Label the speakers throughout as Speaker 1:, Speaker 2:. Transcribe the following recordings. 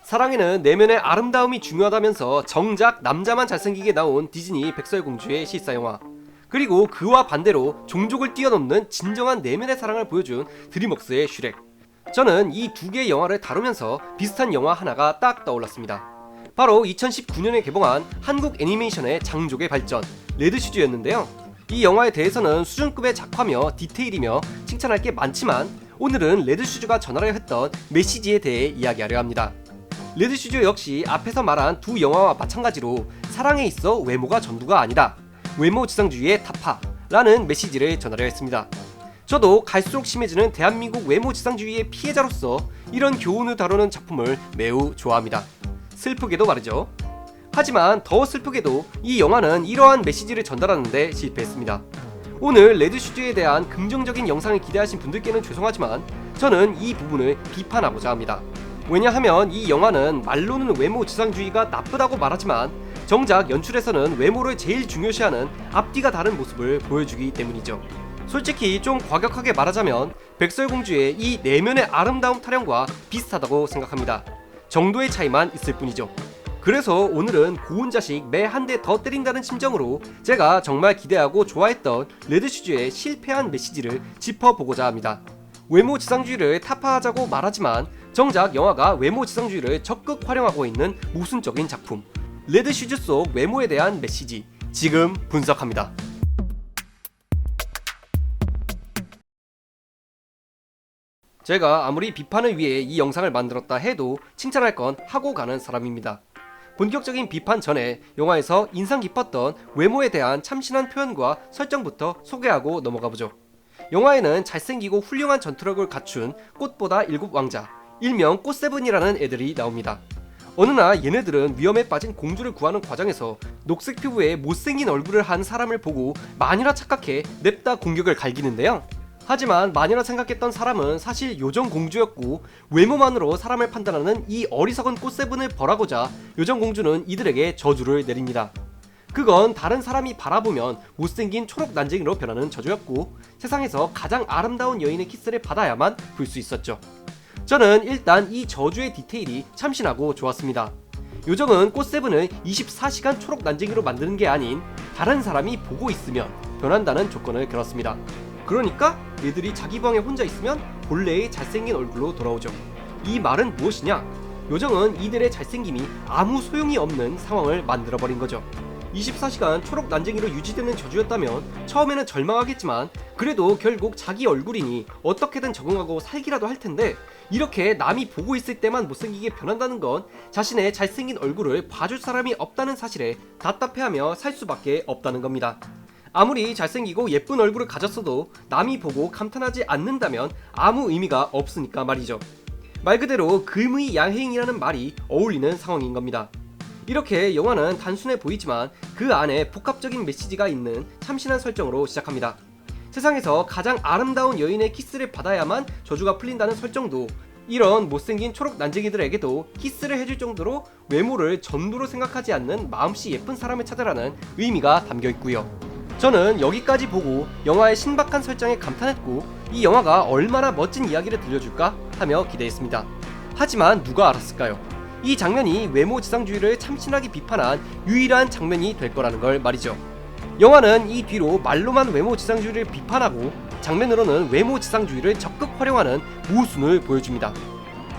Speaker 1: 사랑에는 내면의 아름다움이 중요하다면서 정작 남자만 잘생기게 나온 디즈니 백설공주의 실사영화, 그리고 그와 반대로 종족을 뛰어넘는 진정한 내면의 사랑을 보여준 드림웍스의 슈렉. 저는 이 두 개의 영화를 다루면서 비슷한 영화 하나가 딱 떠올랐습니다. 바로 2019년에 개봉한 한국 애니메이션의 장족의 발전, 레드슈즈였는데요. 이 영화에 대해서는 수준급의 작화며 디테일이며 칭찬할 게 많지만 오늘은 레드슈즈가 전하려 했던 메시지에 대해 이야기하려 합니다. 레드슈즈 역시 앞에서 말한 두 영화와 마찬가지로 사랑에 있어 외모가 전부가 아니다, 외모 지상주의의 타파라는 메시지를 전하려 했습니다. 저도 갈수록 심해지는 대한민국 외모 지상주의의 피해자로서 이런 교훈을 다루는 작품을 매우 좋아합니다. 슬프게도 말이죠. 하지만 더 슬프게도 이 영화는 이러한 메시지를 전달하는데 실패했습니다. 오늘 레드슈즈에 대한 긍정적인 영상을 기대하신 분들께는 죄송하지만 저는 이 부분을 비판하고자 합니다. 왜냐하면 이 영화는 말로는 외모 지상주의가 나쁘다고 말하지만 정작 연출에서는 외모를 제일 중요시하는 앞뒤가 다른 모습을 보여주기 때문이죠. 솔직히 좀 과격하게 말하자면 백설공주의 이 내면의 아름다움 타령과 비슷하다고 생각합니다. 정도의 차이만 있을 뿐이죠. 그래서 오늘은 고운 자식 매 한 대 더 때린다는 심정으로 제가 정말 기대하고 좋아했던 레드슈즈의 실패한 메시지를 짚어보고자 합니다. 외모 지상주의를 타파하자고 말하지만 정작 영화가 외모 지상주의를 적극 활용하고 있는 모순적인 작품, 레드슈즈 속 외모에 대한 메시지, 지금 분석합니다. 제가 아무리 비판을 위해 이 영상을 만들었다 해도 칭찬할 건 하고 가는 사람입니다. 본격적인 비판 전에 영화에서 인상 깊었던 외모에 대한 참신한 표현과 설정부터 소개하고 넘어가보죠. 영화에는 잘생기고 훌륭한 전투력을 갖춘 꽃보다 7왕자, 일명 꽃세븐이라는 애들이 나옵니다. 어느 날 얘네들은 위험에 빠진 공주를 구하는 과정에서 녹색 피부에 못생긴 얼굴을 한 사람을 보고 마녀라 착각해 냅다 공격을 갈기는데요. 하지만 마녀라 생각했던 사람은 사실 요정공주였고 외모만으로 사람을 판단하는 이 어리석은 꽃세븐을 벌하고자 요정공주는 이들에게 저주를 내립니다. 그건 다른 사람이 바라보면 못생긴 초록 난쟁이로 변하는 저주였고 세상에서 가장 아름다운 여인의 키스를 받아야만 볼 수 있었죠. 저는 일단 이 저주의 디테일이 참신하고 좋았습니다. 요정은 꽃세븐을 24시간 초록 난쟁이로 만드는 게 아닌 다른 사람이 보고 있으면 변한다는 조건을 걸었습니다. 그러니까 얘들이 자기 방에 혼자 있으면 본래의 잘생긴 얼굴로 돌아오죠. 이 말은 무엇이냐? 요정은 이들의 잘생김이 아무 소용이 없는 상황을 만들어버린 거죠. 24시간 초록 난쟁이로 유지되는 저주였다면 처음에는 절망하겠지만 그래도 결국 자기 얼굴이니 어떻게든 적응하고 살기라도 할 텐데 이렇게 남이 보고 있을 때만 못생기게 변한다는 건 자신의 잘생긴 얼굴을 봐줄 사람이 없다는 사실에 답답해하며 살 수밖에 없다는 겁니다. 아무리 잘생기고 예쁜 얼굴을 가졌어도 남이 보고 감탄하지 않는다면 아무 의미가 없으니까 말이죠. 말 그대로 금의양행이라는 말이 어울리는 상황인 겁니다. 이렇게 영화는 단순해 보이지만 그 안에 복합적인 메시지가 있는 참신한 설정으로 시작합니다. 세상에서 가장 아름다운 여인의 키스를 받아야만 저주가 풀린다는 설정도 이런 못생긴 초록 난쟁이들에게도 키스를 해줄 정도로 외모를 전부로 생각하지 않는 마음씨 예쁜 사람을 찾으라는 의미가 담겨 있고요. 저는 여기까지 보고 영화의 신박한 설정에 감탄했고 이 영화가 얼마나 멋진 이야기를 들려줄까 하며 기대했습니다. 하지만 누가 알았을까요? 이 장면이 외모 지상주의를 참신하게 비판한 유일한 장면이 될 거라는 걸 말이죠. 영화는 이 뒤로 말로만 외모 지상주의를 비판하고 장면으로는 외모 지상주의를 적극 활용하는 모순을 보여줍니다.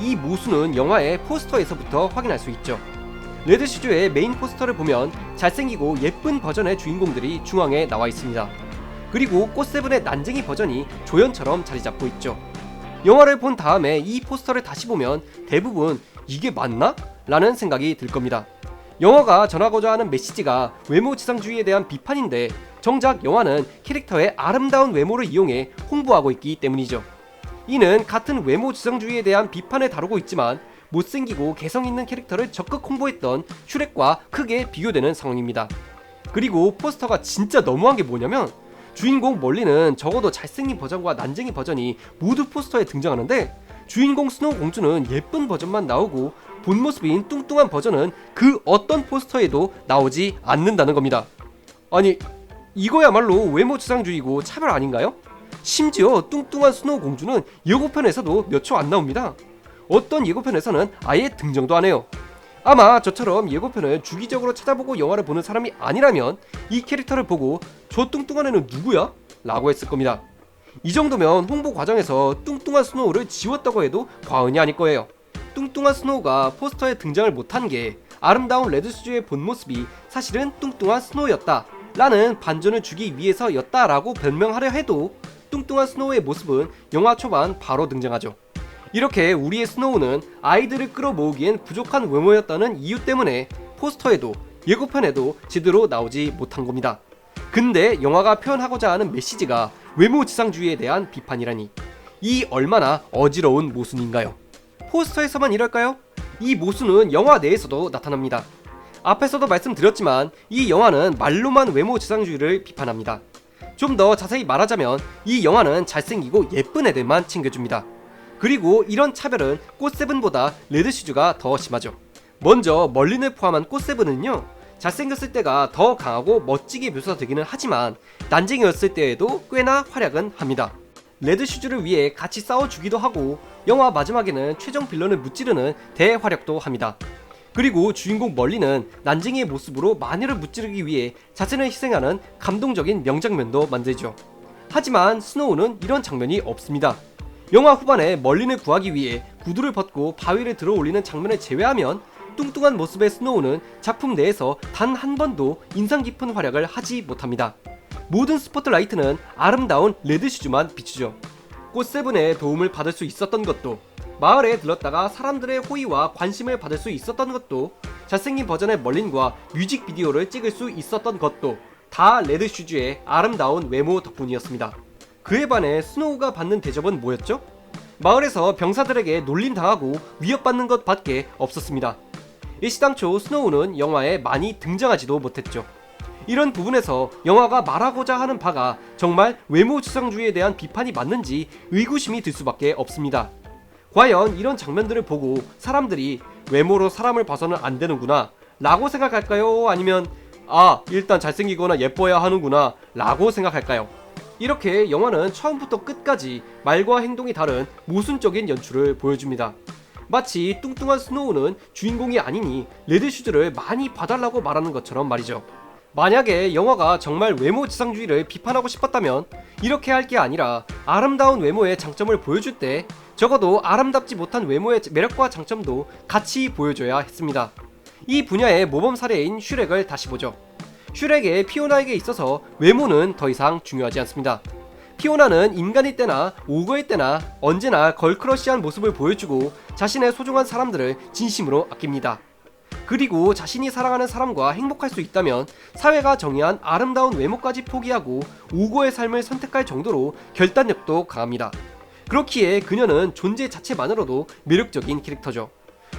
Speaker 1: 이 모순은 영화의 포스터에서부터 확인할 수 있죠. 레드슈즈의 메인 포스터를 보면 잘생기고 예쁜 버전의 주인공들이 중앙에 나와 있습니다. 그리고 꽃세븐의 난쟁이 버전이 조연처럼 자리 잡고 있죠. 영화를 본 다음에 이 포스터를 다시 보면 대부분 이게 맞나? 라는 생각이 들 겁니다. 영화가 전하고자 하는 메시지가 외모 지상주의에 대한 비판인데 정작 영화는 캐릭터의 아름다운 외모를 이용해 홍보하고 있기 때문이죠. 이는 같은 외모 지상주의에 대한 비판을 다루고 있지만 못생기고 개성 있는 캐릭터를 적극 홍보했던 슈렉과 크게 비교되는 상황입니다. 그리고 포스터가 진짜 너무한 게 뭐냐면 주인공 멀리는 적어도 잘생긴 버전과 난쟁이 버전이 모두 포스터에 등장하는데 주인공 스노우 공주는 예쁜 버전만 나오고 본 모습인 뚱뚱한 버전은 그 어떤 포스터에도 나오지 않는다는 겁니다. 아니 이거야말로 외모 지상주의고 차별 아닌가요? 심지어 뚱뚱한 스노우 공주는 예고편에서도 몇 초 안 나옵니다. 어떤 예고편에서는 아예 등장도 안 해요. 아마 저처럼 예고편을 주기적으로 찾아보고 영화를 보는 사람이 아니라면 이 캐릭터를 보고 저 뚱뚱한 애는 누구야? 라고 했을 겁니다. 이 정도면 홍보 과정에서 뚱뚱한 스노우를 지웠다고 해도 과언이 아닐 거예요. 뚱뚱한 스노우가 포스터에 등장을 못한 게 아름다운 레드슈즈의 본 모습이 사실은 뚱뚱한 스노우였다 라는 반전을 주기 위해서였다라고 변명하려 해도 뚱뚱한 스노우의 모습은 영화 초반 바로 등장하죠. 이렇게 우리의 스노우는 아이들을 끌어모으기엔 부족한 외모였다는 이유 때문에 포스터에도 예고편에도 제대로 나오지 못한 겁니다. 근데 영화가 표현하고자 하는 메시지가 외모지상주의에 대한 비판이라니, 이 얼마나 어지러운 모순인가요? 포스터에서만 이럴까요? 이 모순은 영화 내에서도 나타납니다. 앞에서도 말씀드렸지만 이 영화는 말로만 외모지상주의를 비판합니다. 좀 더 자세히 말하자면 이 영화는 잘생기고 예쁜 애들만 챙겨줍니다. 그리고 이런 차별은 꽃세븐보다 레드슈즈가 더 심하죠. 먼저 멀린을 포함한 꽃세븐은요, 잘생겼을 때가 더 강하고 멋지게 묘사되기는 하지만 난쟁이였을 때에도 꽤나 활약은 합니다. 레드슈즈를 위해 같이 싸워주기도 하고 영화 마지막에는 최종 빌런을 무찌르는 대활약도 합니다. 그리고 주인공 멀리는 난쟁이의 모습으로 마녀를 무찌르기 위해 자신을 희생하는 감동적인 명장면도 만들죠. 하지만 스노우는 이런 장면이 없습니다. 영화 후반에 멀린을 구하기 위해 구두를 벗고 바위를 들어 올리는 장면을 제외하면 뚱뚱한 모습의 스노우는 작품 내에서 단 한 번도 인상 깊은 활약을 하지 못합니다. 모든 스포트라이트는 아름다운 레드슈즈만 비추죠. 꽃세븐의 도움을 받을 수 있었던 것도, 마을에 들렀다가 사람들의 호의와 관심을 받을 수 있었던 것도, 잘생긴 버전의 멀린과 뮤직비디오를 찍을 수 있었던 것도 다 레드슈즈의 아름다운 외모 덕분이었습니다. 그에 반해 스노우가 받는 대접은 뭐였죠? 마을에서 병사들에게 놀림당하고 위협받는 것 밖에 없었습니다. 일시당초 스노우는 영화에 많이 등장하지도 못했죠. 이런 부분에서 영화가 말하고자 하는 바가 정말 외모지상주의에 대한 비판이 맞는지 의구심이 들 수밖에 없습니다. 과연 이런 장면들을 보고 사람들이 외모로 사람을 봐서는 안 되는구나 라고 생각할까요? 아니면 일단 잘생기거나 예뻐야 하는구나 라고 생각할까요? 이렇게 영화는 처음부터 끝까지 말과 행동이 다른 모순적인 연출을 보여줍니다. 마치 뚱뚱한 스노우는 주인공이 아니니 레드슈즈를 많이 봐달라고 말하는 것처럼 말이죠. 만약에 영화가 정말 외모지상주의를 비판하고 싶었다면 이렇게 할 게 아니라 아름다운 외모의 장점을 보여줄 때 적어도 아름답지 못한 외모의 매력과 장점도 같이 보여줘야 했습니다. 이 분야의 모범 사례인 슈렉을 다시 보죠. 슈렉의 피오나에게 있어서 외모는 더 이상 중요하지 않습니다. 피오나는 인간일 때나 오거일 때나 언제나 걸크러쉬한 모습을 보여주고 자신의 소중한 사람들을 진심으로 아낍니다. 그리고 자신이 사랑하는 사람과 행복할 수 있다면 사회가 정의한 아름다운 외모까지 포기하고 오거의 삶을 선택할 정도로 결단력도 강합니다. 그렇기에 그녀는 존재 자체만으로도 매력적인 캐릭터죠.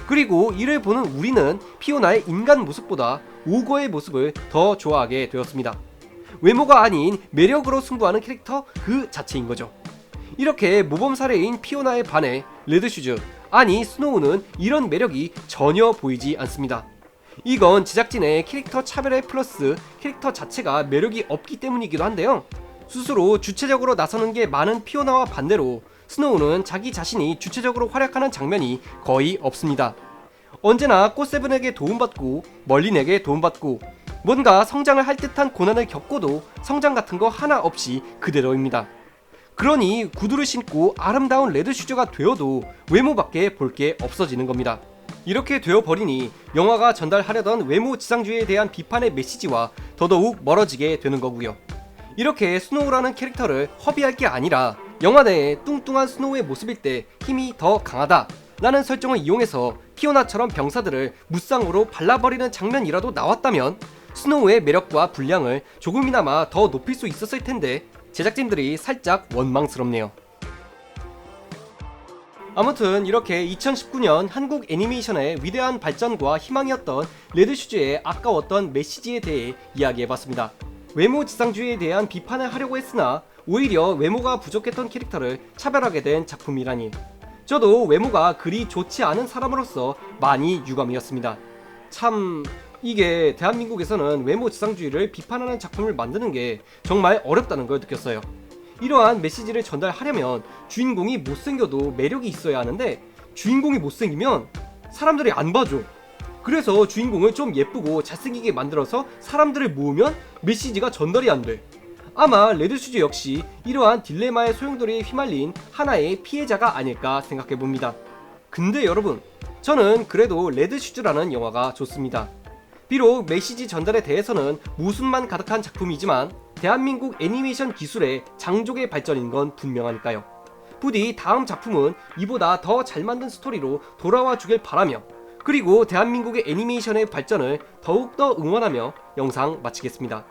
Speaker 1: 그리고 이를 보는 우리는 피오나의 인간 모습보다 오거의 모습을 더 좋아하게 되었습니다. 외모가 아닌 매력으로 승부하는 캐릭터 그 자체인 거죠. 이렇게 모범 사례인 피오나에 반해 레드슈즈, 아니 스노우는 이런 매력이 전혀 보이지 않습니다. 이건 제작진의 캐릭터 차별에 플러스 캐릭터 자체가 매력이 없기 때문이기도 한데요. 스스로 주체적으로 나서는 게 많은 피오나와 반대로 스노우는 자기 자신이 주체적으로 활약하는 장면이 거의 없습니다. 언제나 꽃세븐에게 도움받고 멀린에게 도움받고 뭔가 성장을 할 듯한 고난을 겪고도 성장 같은 거 하나 없이 그대로입니다. 그러니 구두를 신고 아름다운 레드슈즈가 되어도 외모밖에 볼 게 없어지는 겁니다. 이렇게 되어버리니 영화가 전달하려던 외모지상주의에 대한 비판의 메시지와 더더욱 멀어지게 되는 거고요. 이렇게 스노우라는 캐릭터를 허비할 게 아니라 영화 내에 뚱뚱한 스노우의 모습일 때 힘이 더 강하다 라는 설정을 이용해서 피오나처럼 병사들을 무쌍으로 발라버리는 장면이라도 나왔다면 스노우의 매력과 분량을 조금이나마 더 높일 수 있었을 텐데 제작진들이 살짝 원망스럽네요. 아무튼 이렇게 2019년 한국 애니메이션의 위대한 발전과 희망이었던 레드슈즈의 아까웠던 메시지에 대해 이야기해봤습니다. 외모지상주의에 대한 비판을 하려고 했으나 오히려 외모가 부족했던 캐릭터를 차별하게 된 작품이라니, 저도 외모가 그리 좋지 않은 사람으로서 많이 유감이었습니다. 참 이게 대한민국에서는 외모지상주의를 비판하는 작품을 만드는 게 정말 어렵다는 걸 느꼈어요. 이러한 메시지를 전달하려면 주인공이 못생겨도 매력이 있어야 하는데 주인공이 못생기면 사람들이 안 봐줘. 그래서 주인공을 좀 예쁘고 잘생기게 만들어서 사람들을 모으면 메시지가 전달이 안 돼. 아마 레드슈즈 역시 이러한 딜레마의 소용돌이에 휘말린 하나의 피해자가 아닐까 생각해봅니다. 근데 여러분, 저는 그래도 레드슈즈라는 영화가 좋습니다. 비록 메시지 전달에 대해서는 모순만 가득한 작품이지만 대한민국 애니메이션 기술의 장족의 발전인 건 분명하니까요. 부디 다음 작품은 이보다 더 잘 만든 스토리로 돌아와 주길 바라며, 그리고 대한민국의 애니메이션의 발전을 더욱더 응원하며 영상 마치겠습니다.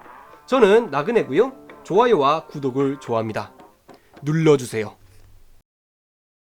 Speaker 1: 저는 나그네고요. 좋아요와 구독을 좋아합니다. 눌러주세요.